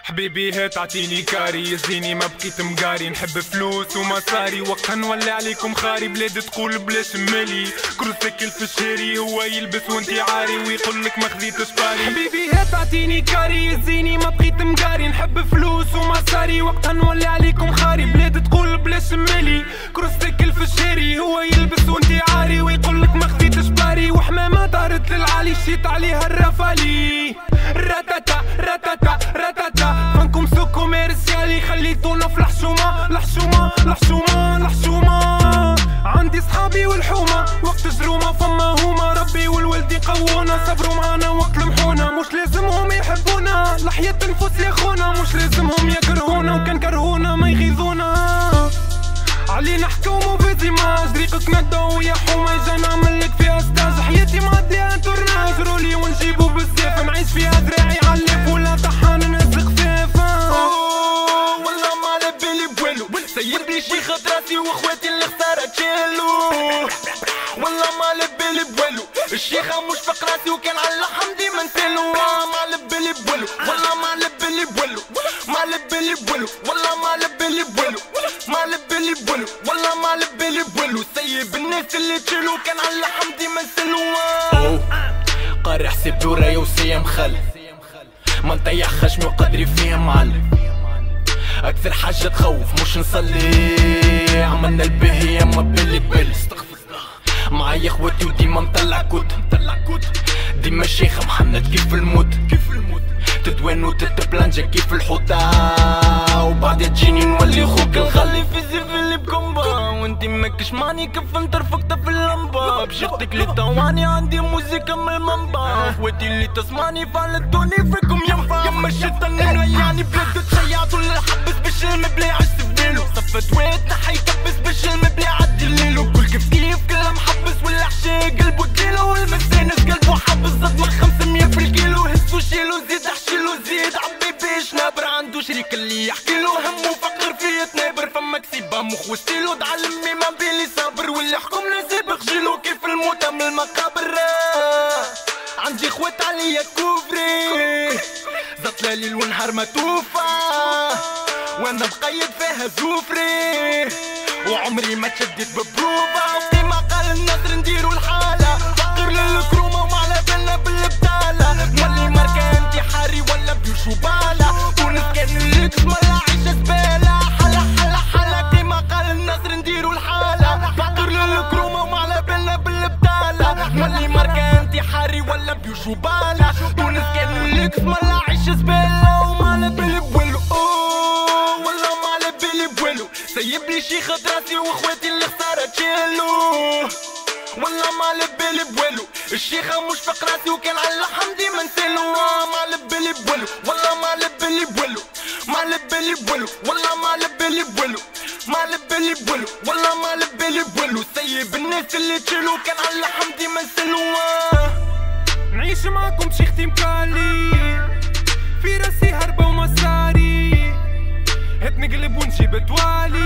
حبيبي هات عطيني كاري يزيني ما بقيت مقاري، نحب فلوس ومصاري وقتها نولي عليكم خاري. بلاد تقول بلاش مالي كروسيكل في الشاري، هو يلبس وانتي عاري ويقولك ما خذيتش باري. حبيبي هات عطيني كاري يزيني ما بقيت مقاري، نحب فلوس ومصاري وقتها نولي عليكم خاري. بلاد تقول بلاش مالي كروسيكل في الشاري، هو يلبس وانتي عاري ويقولك ما خذيتش باري. وحمامة طارت للعالي شيت عليها الرفالي، راتاتا راتاتا راتاتا. فانكم سوق كوميرسيالي خليتونا في الحشومة الحشومة الحشومة الحشومة. عندي صحابي والحومة وقت جرومة فما هما، ربي والولد يقوونا صبروا معانا وقت المحونة. مش لازمهم يحبونا لحية النفوس يا خونا، مش لازمهم يكرهونا وكان كرهونا ما يغيظونا. علينا حكومة بزيماج ريقك ندو يا حومة، جا نعملك فيها ستاج. حياتي معديها تورناج رولي ونجيبو بالسيف، نعيش فيها دراعي علف ولا طحان نسق سيفا. والله ما على بالي بوالو، سيب لي شي خد راسي واخواتي اللي خسارة تشيلو. والله ما على بالي بوالو، الشيخة مشفق راسي وكان على اللحم ديما نسالو. ما على بالي بوالو، والله ما على بالي بوالو، ما على بالي بوالو، والله ما على بالي بوالو، ما على بالي بوالو، والله ما على بالي بوالو. سيب الناس اللي تشيلو كان على اللحم ديما نسالو. قاري حساب ورايا وسيا مخل، ما نطيح خشمي وقدري فيها معلم. اكثر حاجة تخوف مش نصلي، عملنا الباهي اما بالي بالي. معايا خواتي وديما مطلع كوت ديما شيخة محمد كيف الموت تدوان وتتبلانجا كيف الحوتة، وبعدها تجيني نولي خوك الغالي في زفلي بكمبا. وانتي ماكش معني كيف نطرفك في اللمبة، بشيختك اللي طواني عندي موسيقى من المنبع. خواتي اللي تسمعني فعلتوني فيكم ينفع. يما الشيطان يعني بلاد تشيعتوا للحبس باش المبلي عشت في بالو. صفت ويتنا حيكبس باش المبلي عدي الليلو. كل كيف كلها محبس والحشي قلبو ديلو، والمسانس قلبو حبس زاد من 500 في الكيلو. هزو شيلو زيد احشيلو زيد عبي بيش نابر عنده شريك اللي يحكيلو همو فقر فيه تنابر. فما كسيبة مخ وستيلو دعا لمي ما بيلي صابر، واللي حكم لزيب خجيلو كيف الموتى من المقابر. عندي خوات عليا كوفري زات ليل ونهار ما توفى، وانا مقيد فيها زوفري وعمري ما تشديت ببروفة. وقيمة قال النصر نديرو الحالة، فقر للكرومة وما على بالنا بالبتالة. مولي ماركة انتحاري ولا بيوشو بالة، تونس كان الليكس ملا عيشة زبالة. حلا حلا حلا قيمة قال النصر نديرو الحالة، فقر للكرومة وما على بالنا بالبتالة. مولي ماركة انتحاري ولا بيوشو بالة، تونس كان الليكس ملا عيشة زبالة. وما على بالي بوالو، والله ما على بالي بوالو. سيب لي شي خد راسي واخواتي اللي خسارة تشيلو. والله ما على بالي بوالو، الشيخة مشفق راسي وكان على اللحم ديما نسالو. ما على بالي بوالو، والله ما على بالي بوالو، ما على بالي بوالو، والله ما على بالي بوالو، ما على بالي بوالو، والله ما على بالي بوالو. سيب الناس اللي تشيلو كان على اللحم ديما نسالو. نعيش معاكم بشيختي مكالي في راسي هربة ومساري، هات نقلب ونجيب توالي.